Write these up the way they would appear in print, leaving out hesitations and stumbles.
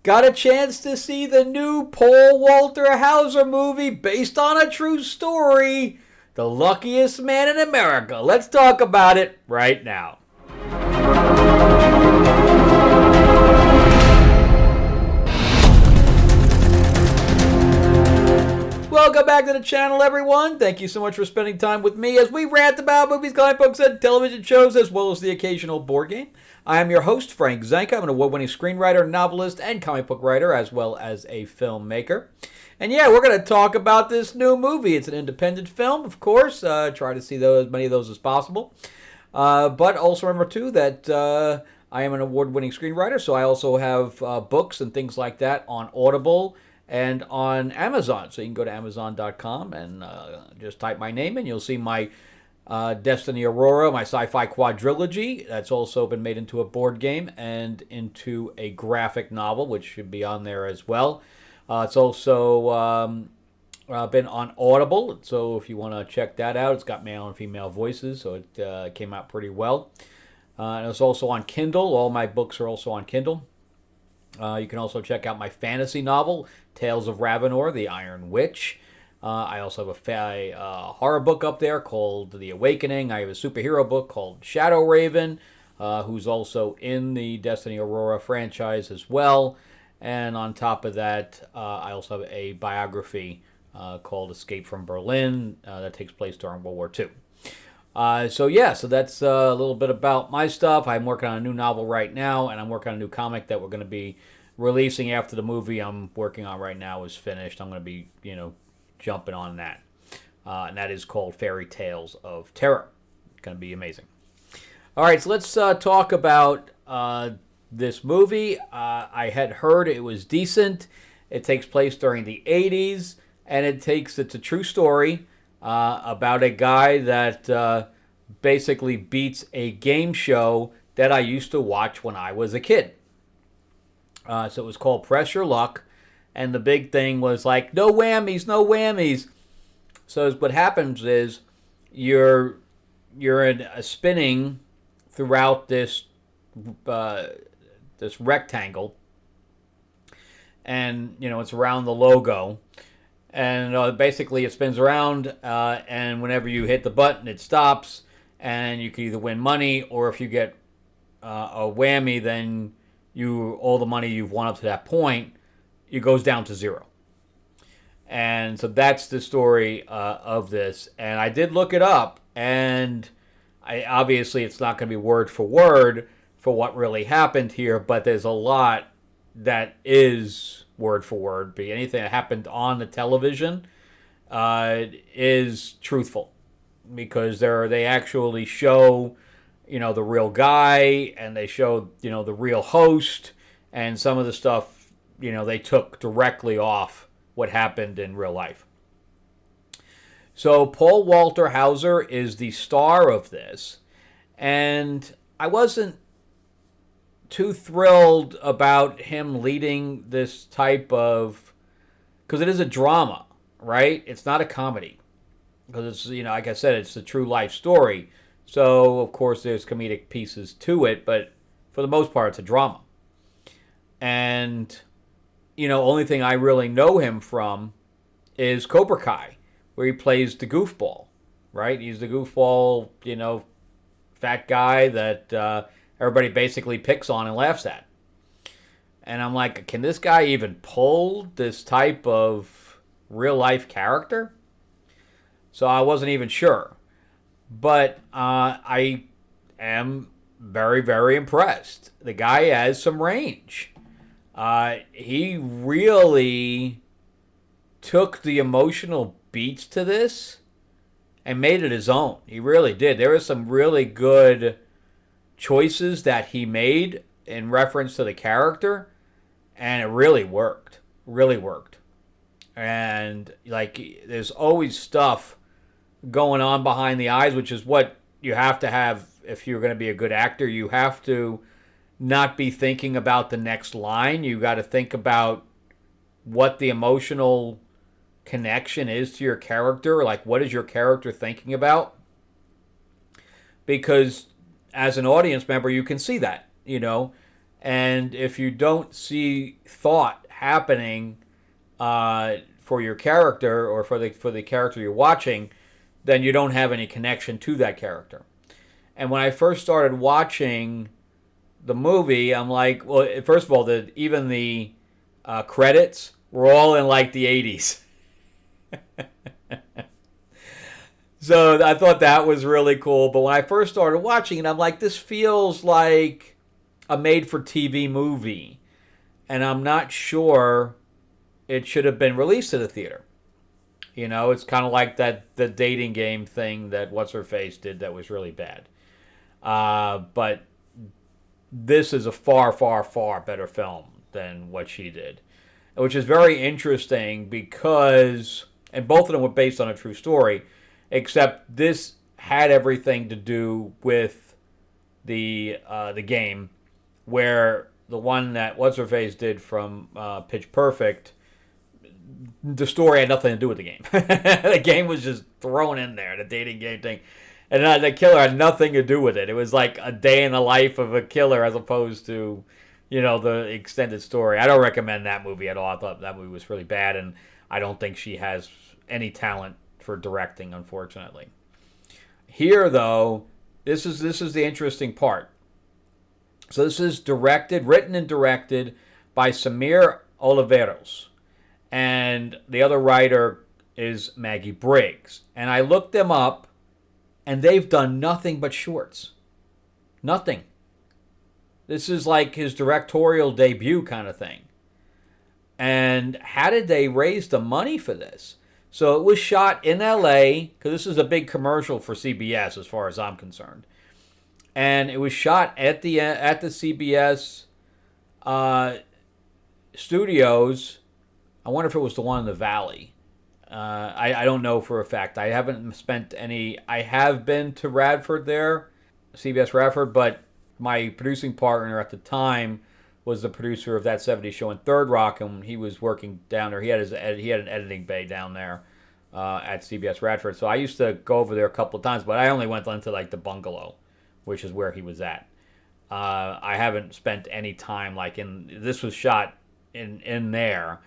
got a chance to see the new Paul Walter Hauser movie based on a true story, The Luckiest Man in America. Let's talk about it right now. Welcome back to the channel, everyone. Thank you so much for spending time with me as we rant about movies, comic books, and television shows, as well as the occasional board game. I am your host, Frank Zanka. I'm an award-winning screenwriter, novelist, and comic book writer, as well as a filmmaker. And yeah, we're going to talk about this new movie. It's an independent film, of course. Try to see as many of those as possible. But also remember, too, that I am an award-winning screenwriter, so I also have books and things like that on Audible and on Amazon. So you can go to Amazon.com and just type my name in. You'll see my Destiny Aurora, my sci-fi quadrilogy. That's also been made into a board game and into a graphic novel, which should be on there as well. It's also been on Audible, so if you want to check that out, it's got male and female voices, so it came out pretty well. And it's also on Kindle. All my books are also on Kindle. You can also check out my fantasy novel, Tales of Ravenor, the Iron Witch. I also have a horror book up there called The Awakening. I have a superhero book called Shadow Raven, who's also in the Destiny Aurora franchise as well. And on top of that, I also have a biography called Escape from Berlin that takes place during World War II. So that's a little bit about my stuff. I'm working on a new novel right now, and I'm working on a new comic that we're going to be releasing after the movie I'm working on right now is finished. I'm going to be, jumping on that. And that is called Fairy Tales of Terror. It's going to be amazing. All right, so let's talk about this movie. I had heard it was decent. It takes place during the 80s, and it's a true story about a guy that basically beats a game show that I used to watch when I was a kid. So it was called Press Your Luck, and the big thing was like, no whammies, no whammies. So what happens is you're spinning throughout this rectangle, and it's around the logo. And basically it spins around, and whenever you hit the button, it stops, and you can either win money, or if you get a whammy, then all the money you've won up to that point, it goes down to zero. And so that's the story of this. And I did look it up, and obviously it's not going to be word for word for what really happened here, but there's a lot that is word for word. Anything that happened on the television is truthful, because they actually show the real guy, and they show the real host, and some of the stuff they took directly off what happened in real life. So Paul Walter Hauser is the star of this, and I wasn't too thrilled about him leading this type of, because it is a drama, right? It's not a comedy, because it's like I said, it's a true life story. So of course there's comedic pieces to it, but for the most part it's a drama. And only thing I really know him from is Cobra Kai, where he plays the goofball, right? He's the goofball, fat guy that everybody basically picks on and laughs at. And I'm like, can this guy even pull this type of real life character? So I wasn't even sure. But I am very, very impressed. The guy has some range. He really took the emotional beats to this and made it his own. He really did. There were some really good choices that he made in reference to the character, and it really worked. Really worked. And there's always stuff going on behind the eyes, which is what you have to have if you're going to be a good actor. You have to not be thinking about the next line. You got to think about what the emotional connection is to your character. Like, what is your character thinking about? Because as an audience member, you can see that, And if you don't see thought happening for your character or for the character you're watching, then you don't have any connection to that character. And when I first started watching the movie, I'm like, well, first of all, even the credits were all in like the 80s. So I thought that was really cool. But when I first started watching it, I'm like, this feels like a made-for-TV movie. And I'm not sure it should have been released at a theater. You know, it's kind of like the dating game thing that What's-Her-Face did that was really bad. But this is a far, far, far better film than what she did. Which is very interesting because, and both of them were based on a true story, except this had everything to do with the game, where the one that What's-Her-Face did from Pitch Perfect, the story had nothing to do with the game. The game was just thrown in there, the dating game thing. And the killer had nothing to do with it. It was like a day in the life of a killer as opposed to, the extended story. I don't recommend that movie at all. I thought that movie was really bad, and I don't think she has any talent for directing, unfortunately. Here, though, this is the interesting part. So this is written and directed by Samir Oliveros. And the other writer is Maggie Briggs. And I looked them up, and they've done nothing but shorts. Nothing. This is like his directorial debut kind of thing. And how did they raise the money for this? So it was shot in LA, because this is a big commercial for CBS as far as I'm concerned. And it was shot at the CBS studios. I wonder if it was the one in the Valley. I don't know for a fact. I haven't spent any. I have been to Radford there, CBS Radford, but my producing partner at the time was the producer of That 70s Show in Third Rock, and he was working down there. He had an editing bay down there at CBS Radford. So I used to go over there a couple of times, but I only went into like the bungalow, which is where he was at. I haven't spent any time this was shot in there.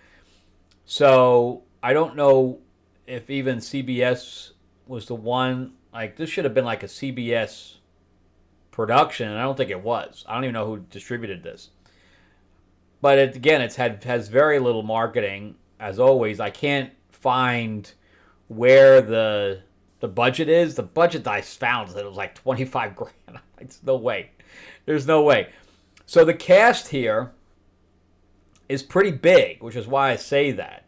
So I don't know if even CBS was the one. Like, this should have been like a CBS production, and I don't think it was. I don't even know who distributed this. But it has very little marketing, as always. I can't find where the budget is. The budget I found that it was like 25 grand. There's no way. There's no way. So the cast here is pretty big, which is why I say that.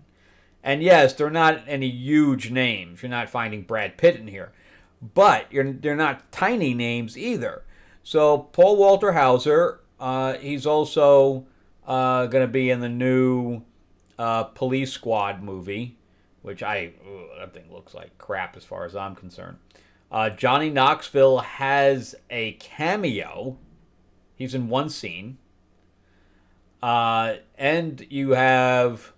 And yes, they're not any huge names. You're not finding Brad Pitt in here. But they're not tiny names either. So Paul Walter Hauser, he's also going to be in the new Police Squad movie, which that thing looks like crap as far as I'm concerned. Johnny Knoxville has a cameo. He's in one scene. And you have,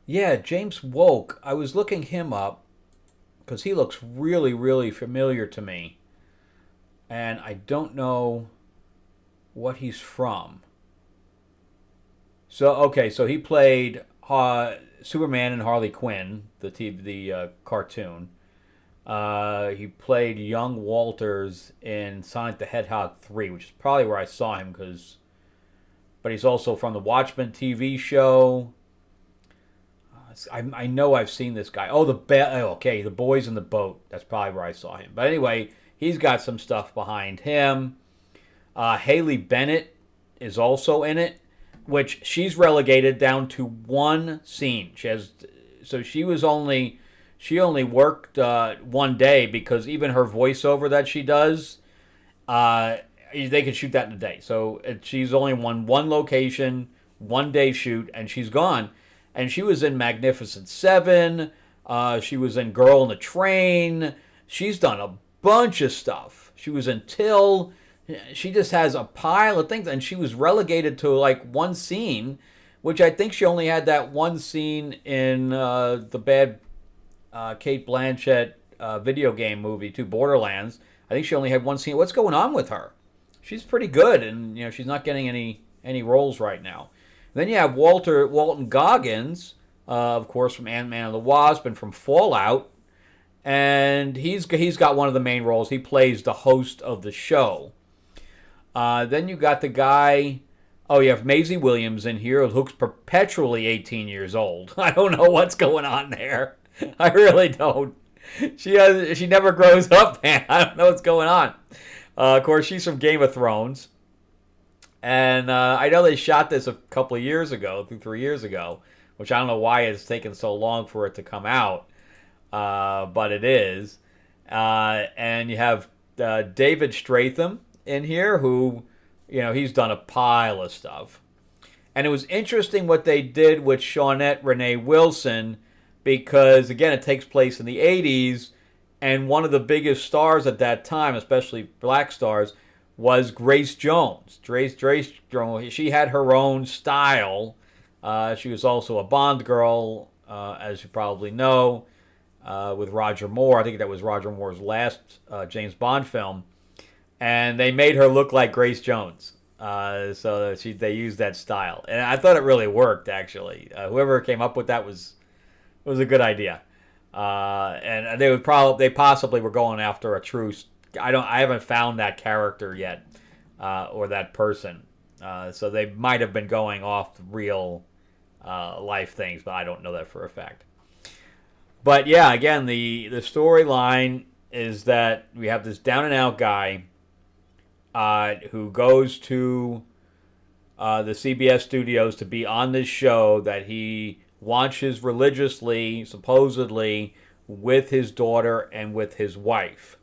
James Woke. I was looking him up because he looks really, really familiar to me. And I don't know what he's from. So he played Superman and Harley Quinn, the cartoon. He played young Walters in Sonic the Hedgehog 3, which is probably where I saw him, but he's also from the Watchmen TV show. I know I've seen this guy. The Boys in the Boat. That's probably where I saw him. But anyway, he's got some stuff behind him. Haley Bennett is also in it, which she's relegated down to one scene. She only worked one day, because even her voiceover that she does, they could shoot that in a day. So she's only one location, 1 day shoot, and she's gone. And she was in Magnificent Seven. She was in Girl on the Train. She's done a bunch of stuff. She was in Till. She just has a pile of things, and she was relegated to like one scene, which I think she only had that one scene in the bad Kate Blanchett video game movie, Borderlands. I think she only had one scene. What's going on with her? She's pretty good, and she's not getting any any roles right now. Then you have Walton Goggins, of course, from Ant-Man and the Wasp and from Fallout, and he's got one of the main roles. He plays the host of the show. Then you got the guy. Oh, you have Maisie Williams in here, who looks perpetually 18 years old. I don't know what's going on there. I really don't. She never grows up, man. I don't know what's going on. Of course, she's from Game of Thrones. And I know they shot this a couple of years ago, 3 years ago, which I don't know why it's taken so long for it to come out. But it is. And you have David Stratham in here, who, he's done a pile of stuff. And it was interesting what they did with Shawnette Renee Wilson, because, again, it takes place in the 80s, and one of the biggest stars at that time, especially black stars, was Grace Jones. Grace Jones, she had her own style. She was also a Bond girl, as you probably know, with Roger Moore. I think that was Roger Moore's last James Bond film. And they made her look like Grace Jones. So they used that style. And I thought it really worked, actually. Whoever came up with that was a good idea. And they possibly were going after a true. I haven't found that character yet, or that person. So they might have been going off real life things, but I don't know that for a fact. But yeah, again, the storyline is that we have this down and out guy who goes to the CBS studios to be on this show that he watches religiously, supposedly, with his daughter and with his wife.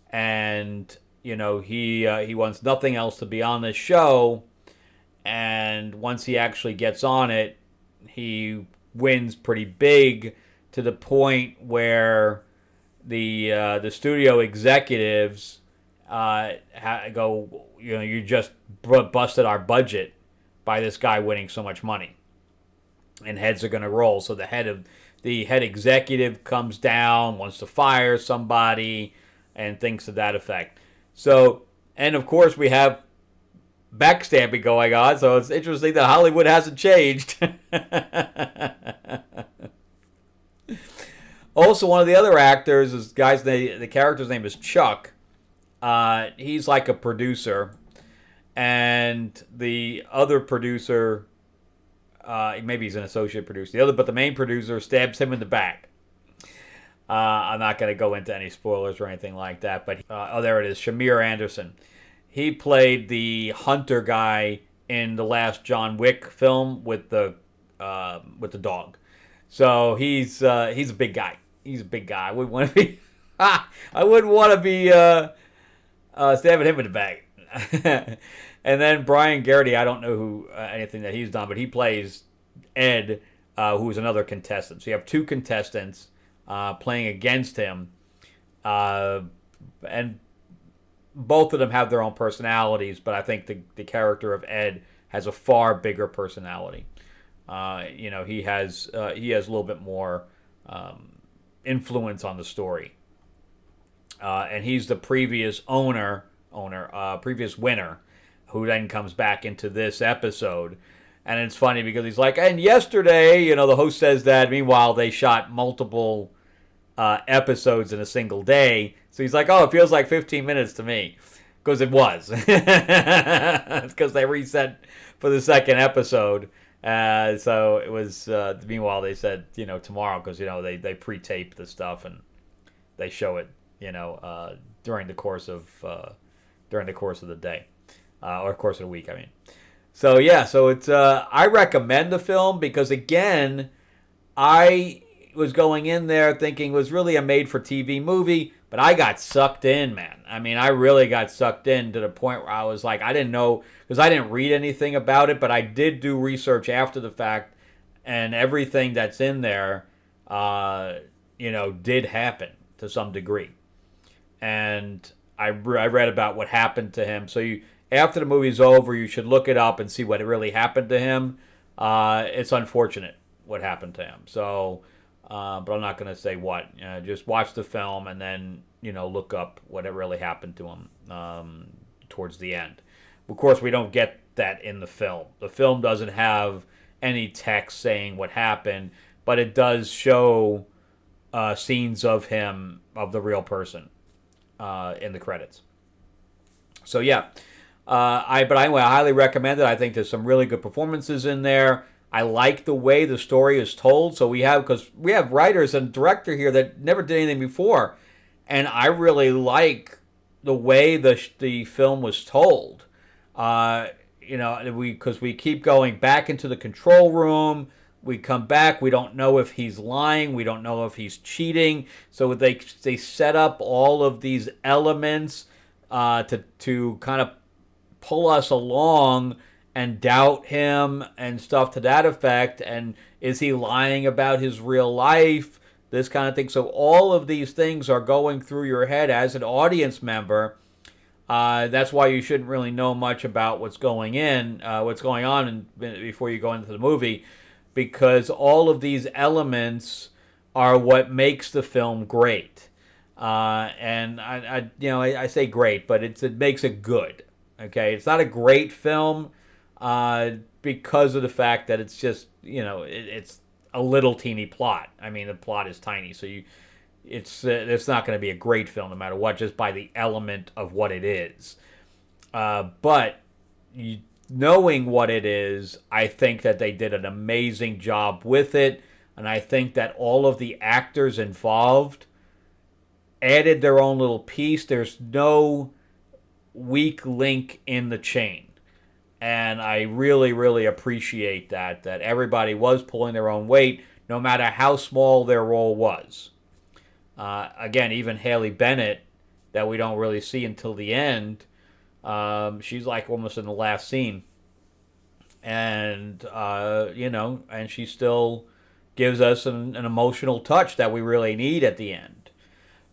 And, he wants nothing else to be on this show. And once he actually gets on it, he wins pretty big, to the point where the studio executives go, you just busted our budget by this guy winning so much money. And heads are going to roll. So the head executive comes down, wants to fire somebody, and things to that effect. So, and of course we have backstabbing going on. So it's interesting that Hollywood hasn't changed. Also, one of the other actors, the character's name is Chuck. He's like a producer, and the other producer, maybe he's an associate producer. But the main producer stabs him in the back. I'm not going to go into any spoilers or anything like that, but there it is, Shamir Anderson. He played the hunter guy in the last John Wick film with the dog. So he's a big guy. He's a big guy. I wouldn't want to be. I wouldn't want to be stabbing him in the back. And then Brian Garrity, I don't know anything that he's done, but he plays Ed, who's another contestant. So you have two contestants playing against him, and both of them have their own personalities. But I think the character of Ed has a far bigger personality. He has a little bit more influence on the story, and he's the previous previous winner, who then comes back into this episode. And it's funny because he's like, and yesterday, the host says that. Meanwhile, they shot multiple episodes in a single day. So he's like, oh, it feels like 15 minutes to me. Because it was. It's because they reset for the second episode. So it was, meanwhile, they said, tomorrow, because, they pre-tape the stuff and they show it, during the course of the day, or course of the week, I mean. So yeah, so it's I recommend the film because, again, I was going in there thinking it was really a made-for-TV movie, but I got sucked in, man. I mean, I really got sucked in to the point where I was like, I didn't know, because I didn't read anything about it, but I did do research after the fact, and everything that's in there, did happen to some degree. And I read about what happened to him. So after the movie's over, you should look it up and see what really happened to him. It's unfortunate what happened to him. So, but I'm not going to say what. Just watch the film and then, look up what really happened to him towards the end. Of course, we don't get that in the film. The film doesn't have any text saying what happened, but it does show scenes of him, of the real person, in the credits. So yeah, I highly recommend it. I think there's some really good performances in there. I like the way the story is told. So because we have writers and director here that never did anything before, and I really like the way the film was told. Because we keep going back into the control room. We come back. We don't know if he's lying. We don't know if he's cheating. So they set up all of these elements to kind of pull us along and doubt him and stuff to that effect. And is he lying about his real life? This kind of thing. So all of these things are going through your head as an audience member. That's why you shouldn't really know much about what's going on before you go into the movie, because all of these elements are what makes the film great. And I say great, but it makes it good. Okay, it's not a great film because of the fact that it's just it's a little teeny plot. I mean, the plot is tiny, so it's not going to be a great film no matter what, just by the element of what it is. But knowing what it is, I think that they did an amazing job with it, and I think that all of the actors involved added their own little piece. There's no weak link in the chain, and I really, really appreciate that everybody was pulling their own weight, no matter how small their role was. Again, even Haley Bennett, that we don't really see until the end, she's like almost in the last scene, and and she still gives us an emotional touch that we really need at the end.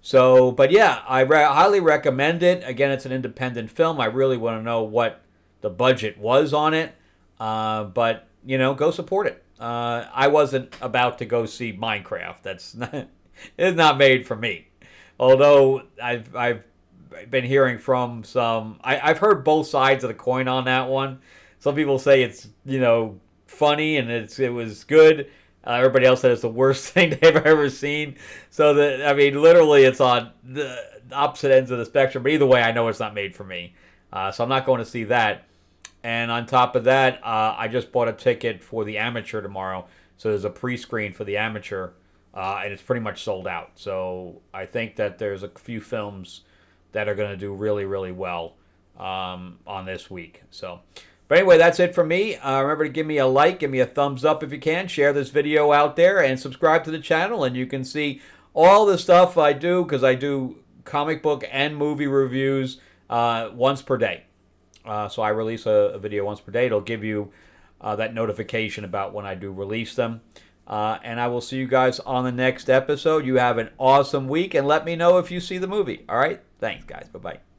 So, but yeah, I highly recommend it. Again, it's an independent film. I really want to know what the budget was on it, but go support it. I wasn't about to go see Minecraft. It's not made for me. Although I've been hearing from some, I've heard both sides of the coin on that one. Some people say it's funny and it was good. Everybody else said it's the worst thing they've ever seen. So literally, it's on the opposite ends of the spectrum. But either way, I know it's not made for me. So I'm not going to see that. And on top of that, I just bought a ticket for the Amateur tomorrow. So there's a pre-screen for the Amateur, and it's pretty much sold out. So I think that there's a few films that are going to do really, really well on this week. So, but anyway, that's it for me. Remember to give me a like, give me a thumbs up if you can. Share this video out there and subscribe to the channel, and you can see all the stuff I do, because I do comic book and movie reviews once per day. So I release a video once per day. It'll give you that notification about when I do release them. And I will see you guys on the next episode. You have an awesome week, and let me know if you see the movie. All right? Thanks, guys. Bye-bye.